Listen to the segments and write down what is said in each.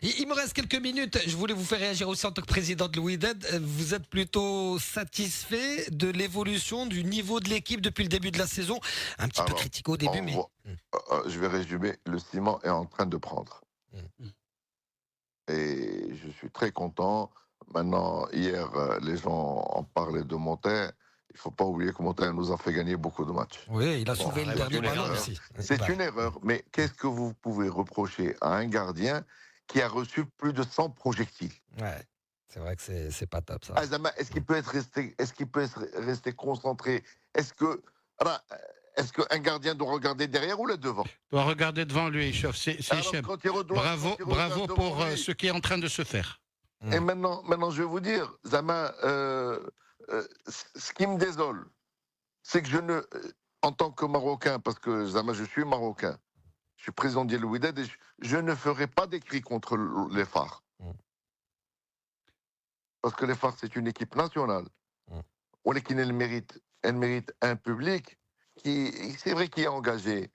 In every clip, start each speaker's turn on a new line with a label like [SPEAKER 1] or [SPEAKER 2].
[SPEAKER 1] Il me reste quelques minutes. Je voulais vous faire réagir aussi en tant que président de l'Ouidad. Vous êtes plutôt satisfait de l'évolution du niveau de l'équipe depuis le début de la saison? Un petit peu
[SPEAKER 2] Alors,
[SPEAKER 1] critiqué au début, mais...
[SPEAKER 2] je vais résumer. Le ciment est en train de prendre.
[SPEAKER 1] Mm.
[SPEAKER 2] Et je suis très content. Maintenant, hier, les gens en parlaient de Montaigne. Il ne faut pas oublier que Montaigne nous a fait gagner beaucoup de matchs.
[SPEAKER 1] Oui, il a sauvé le dernier ballon aussi.
[SPEAKER 2] C'est une erreur. Mais qu'est-ce que vous pouvez reprocher à un gardien qui a reçu plus de 100 projectiles?
[SPEAKER 1] Ouais, c'est vrai que c'est pas top ça.
[SPEAKER 2] Azama, est-ce qu'il peut être resté concentré? Est-ce qu'un gardien doit regarder derrière ou le devant?
[SPEAKER 3] Doit regarder devant lui, chef. C'est chef. Bravo pour ce qui est en train de se faire.
[SPEAKER 2] Et maintenant, je vais vous dire, Zama, ce qui me désole, c'est que en tant que Marocain, parce que Zama, je suis Marocain, je suis président de l'Ouidad et je ne ferai pas des cris contre les phares. Parce que les phares, c'est une équipe nationale. Elle mérite un public qui, c'est vrai, qui est engagé.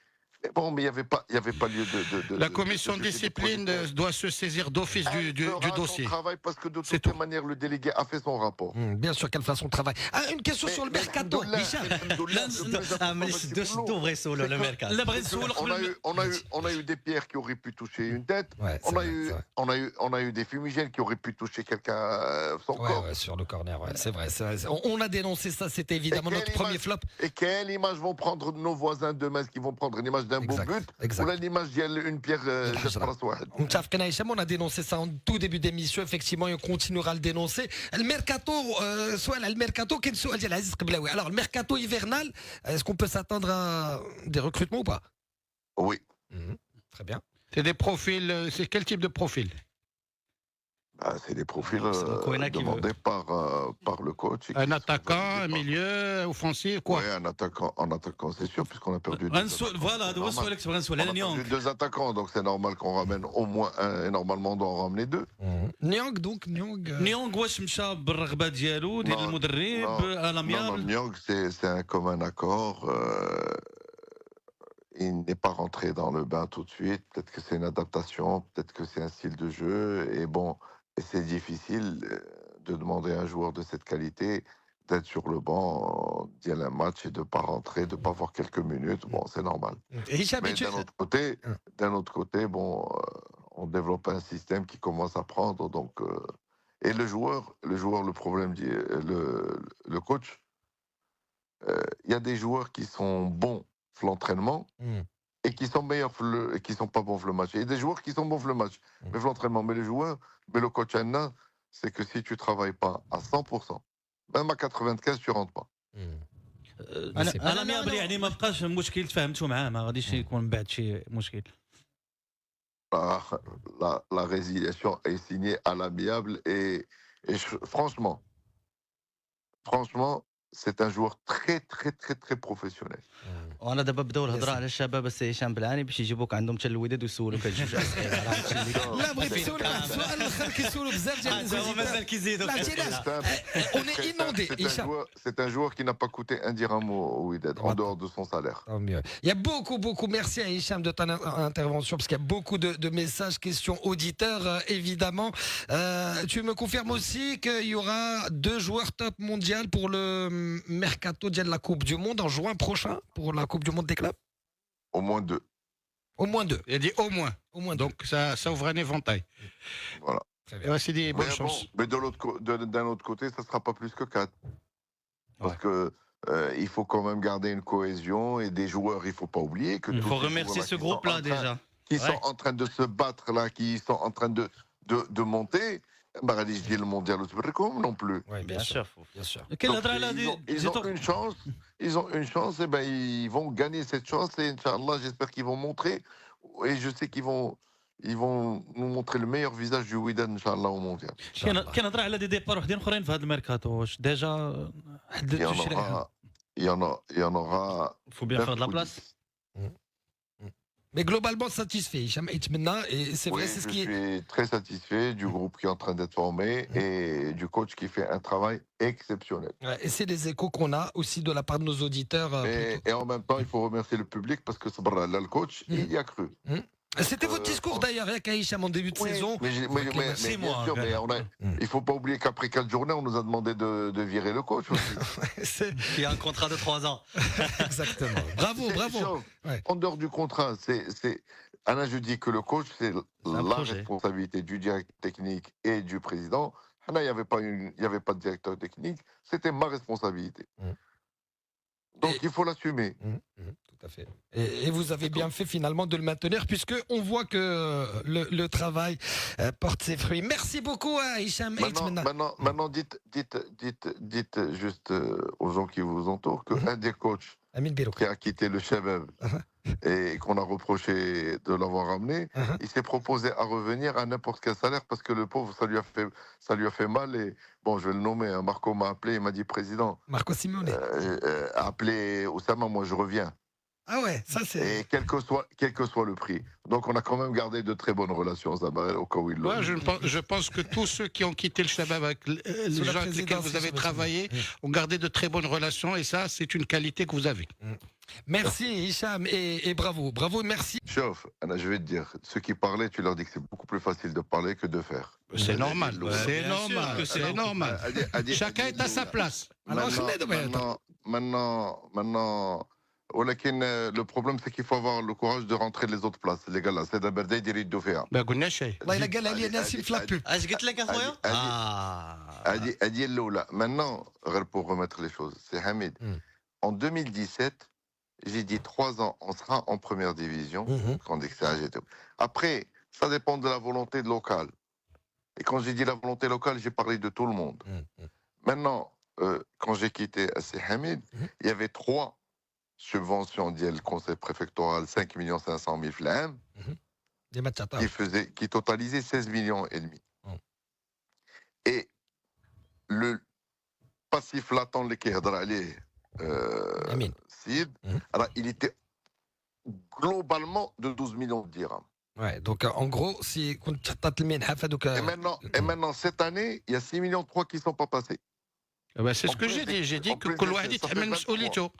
[SPEAKER 2] Mais bon, mais il n'y avait pas lieu de
[SPEAKER 3] La commission de discipline doit se saisir d'office du dossier.
[SPEAKER 2] Son travail parce que de toute manière, le délégué a fait son rapport.
[SPEAKER 1] Bien sûr qu'elle fasse son travail. Une question sur le mercato.
[SPEAKER 2] On a eu des pierres qui auraient pu toucher une tête. On a eu des fumigènes qui auraient pu toucher quelqu'un son corps.
[SPEAKER 1] Sur le corner, c'est vrai. On a dénoncé ça, c'était évidemment notre premier flop.
[SPEAKER 2] Et quelle image vont prendre nos voisins demain? Qui vont prendre une image d'un beau but ou l'image d'une pierre
[SPEAKER 1] on a dénoncé ça en tout début d'émission, effectivement, et on continuera à le dénoncer. Le mercato, alors le mercato hivernal, est-ce qu'on peut s'attendre à des recrutements ou pas?
[SPEAKER 2] Oui.
[SPEAKER 1] Très bien.
[SPEAKER 3] C'est des profils, c'est quel type de profil?
[SPEAKER 2] C'est des profils demandés par le coach.
[SPEAKER 3] Un attaquant, un milieu offensif, quoi?
[SPEAKER 2] Oui, un attaquant, c'est sûr, puisqu'on a perdu deux attaquants, donc c'est normal qu'on ramène au moins un, et normalement on doit en ramener deux.
[SPEAKER 1] Nyang, donc
[SPEAKER 4] Nyang, واش مشى بالرغبه ديالو ديال المدرب على
[SPEAKER 2] l'amiable. Nyang, c'est un commun accord. Il n'est pas rentré dans le bain tout de suite. Peut-être que c'est une adaptation, peut-être que c'est un style de jeu. Et bon, c'est difficile de demander à un joueur de cette qualité d'être sur le banc, d'y aller un match et de ne pas rentrer, de ne pas voir quelques minutes. Bon, c'est normal. Mais d'un autre côté, bon, on développe un système qui commence à prendre. Donc, et le joueur, le problème, le coach, il y a des joueurs qui sont bons l'entraînement et qui sont meilleurs et qui sont pas bons pour le match. Il y a des joueurs qui sont bons pour le match, mais l'entraînement. Mais les joueurs, mais le coach Anna, c'est que si tu travailles pas à 100%, même à 95, tu rentres pas.
[SPEAKER 4] انا ميابل يعني ما بقاش مشكل تفاهمتوا معاه ما غاديش يكون من بعد شي مشكل.
[SPEAKER 2] La résiliation est signée à l'amiable et franchement, c'est un joueur très très très très professionnel.
[SPEAKER 5] وانا دابا بداو الهضره على الشباب السي هشام بالعاني باش يجيبوك عندهم حتى الوداد ويسولوك هاد جوج اسئله
[SPEAKER 1] لا بغيت نسولك واحد السؤال الاخر كيسولوا بزاف ديال
[SPEAKER 5] هو مازال كيزيدوا
[SPEAKER 1] on est inondé.
[SPEAKER 2] C'est un joueur qui n'a pas coûté un dirham au Wydad en dehors de son salaire.
[SPEAKER 1] Tant mieux. Il y a beaucoup merci à Hicham de ton intervention parce qu'il y a beaucoup de messages, questions auditeurs évidemment. Tu me confirmes aussi qu'il y aura 2 joueurs top mondial pour le mercato de la Coupe du Monde en juin prochain pour la Coupe du Monde des clubs?
[SPEAKER 2] Au moins 2.
[SPEAKER 1] Au moins 2.
[SPEAKER 3] Il a dit au moins. Donc ça ouvre un éventail.
[SPEAKER 2] Voilà.
[SPEAKER 3] C'est des bonnes chances.
[SPEAKER 2] Mais d'un autre côté, ça ne sera pas plus que 4. Parce que il faut quand même garder une cohésion et des joueurs, il ne faut pas oublier que...
[SPEAKER 5] Il faut remercier ce groupe-là déjà.
[SPEAKER 2] Qui sont en train de se battre là, qui sont en train de monter... je dis le mondial non plus.
[SPEAKER 1] Oui, bien sûr.
[SPEAKER 2] Ils ont une chance, et ben ils vont gagner cette chance et Inch'Allah, j'espère qu'ils vont montrer, et je sais qu'ils vont nous montrer le meilleur visage du Wydad Inch'Allah au mondial.
[SPEAKER 4] كنهضر على دي ديبار وحدين اخرين في هذا الميركاتو واش ديجا حددتوا شي ريحه؟
[SPEAKER 2] Il y en aura.
[SPEAKER 5] Il faut bien faire de la place.
[SPEAKER 1] Mais globalement satisfait, Hicham Itmena, et c'est vrai, c'est ce qui est...
[SPEAKER 2] Je suis très satisfait du groupe qui est en train d'être formé et du coach qui fait un travail exceptionnel.
[SPEAKER 1] Et c'est les échos qu'on a aussi de la part de nos auditeurs.
[SPEAKER 2] Et en même temps, il faut remercier le public parce que là, le coach, il y a cru.
[SPEAKER 1] C'était votre discours d'ailleurs, avec Hicham en début de saison.
[SPEAKER 2] Mais bien sûr, il ne faut pas oublier qu'après 4 journées, on nous a demandé de virer le coach aussi.
[SPEAKER 5] Il y a un contrat de 3 ans.
[SPEAKER 1] Exactement. Bravo.
[SPEAKER 2] En dehors du contrat, Anna, je dis que le coach, c'est la responsabilité du directeur technique et du président. Anna, il n'y avait pas de directeur technique, c'était ma responsabilité. Donc il faut l'assumer.
[SPEAKER 1] Tout à fait. Et vous avez bien fait finalement de le maintenir, puisque on voit que le travail porte ses fruits. Merci beaucoup à Hicham.
[SPEAKER 2] Maintenant, dites juste aux gens qui vous entourent qu'un des coachs qui a quitté le Shabab et qu'on a reproché de l'avoir ramené, il s'est proposé à revenir à n'importe quel salaire parce que le pauvre, ça lui a fait mal. Et bon, je vais le nommer. Marco m'a appelé, il m'a dit, président,
[SPEAKER 1] Marco Simone,
[SPEAKER 2] appelez Oussama, moi je reviens.
[SPEAKER 1] Ah ouais, ça c'est.
[SPEAKER 2] Et quel que soit le prix. Donc on a quand même gardé de très bonnes relations, Zabarel, au cas où il l'a.
[SPEAKER 3] Je pense que tous ceux qui ont quitté le Shabab avec les gens avec lesquels vous avez travaillé ont gardé de très bonnes relations, et ça, c'est une qualité que vous avez.
[SPEAKER 1] Merci Hicham et bravo, merci.
[SPEAKER 2] Chef, je vais te dire, ceux qui parlaient, tu leur dis que c'est beaucoup plus facile de parler que de faire.
[SPEAKER 3] C'est normal, c'est normal. Chacun est à sa place.
[SPEAKER 2] Maintenant, le problème, c'est qu'il faut avoir le courage de rentrer les autres places. Les gars là, c'est d'abord d'aider de faire.
[SPEAKER 3] ما قلناش شيء.
[SPEAKER 1] والله الا قال لي ناسي في لابوب.
[SPEAKER 5] اش قلت لك اخويا؟
[SPEAKER 2] Adi Lola. Maintenant, pour remettre les choses, c'est Hamid. En 2017, j'ai dit 3 ans, on sera en première division. Quand après, ça dépend de la volonté locale. Et quand j'ai dit la volonté locale, j'ai parlé de tout le monde. Maintenant, quand j'ai quitté AC Hamid, il y avait 3 subventions du conseil préfectoral, 5 500 000 flammes, qui totalisaient 16 millions et demi. Et le passif latent, il était globalement de 12 millions de dirhams.
[SPEAKER 1] Ouais, donc en gros, si
[SPEAKER 2] et maintenant, cette année, il y a 6 millions de 3 qui ne sont pas passés.
[SPEAKER 3] C'est ce que j'ai dit. J'ai dit que Koulouadi t'amène Mas'oulito.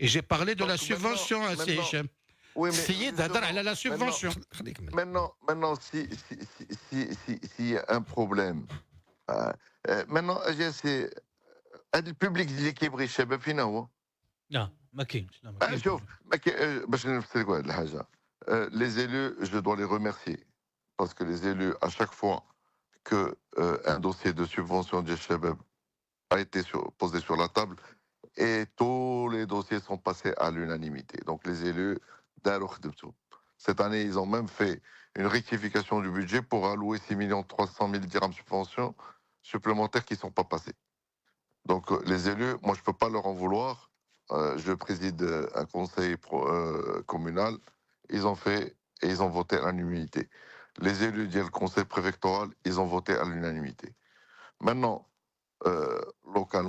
[SPEAKER 3] Et j'ai parlé de la subvention à CHM. Essayez d'adhérer à la subvention.
[SPEAKER 2] Maintenant, s'il y a un problème, maintenant, c'est le public qui est brisé, les élus, je dois les remercier. Parce que les élus, à chaque fois qu'un dossier de subvention du Shabab a été posé sur la table, et tous les dossiers sont passés à l'unanimité. Donc les élus, cette année, ils ont même fait une rectification du budget pour allouer 6 300 000 dirhams subventions supplémentaires qui ne sont pas passés. Donc les élus, moi je ne peux pas leur en vouloir. Je préside un conseil communal. Ils ont fait et ils ont voté à l'unanimité. Les élus du conseil préfectoral, ils ont voté à l'unanimité. Maintenant, localement,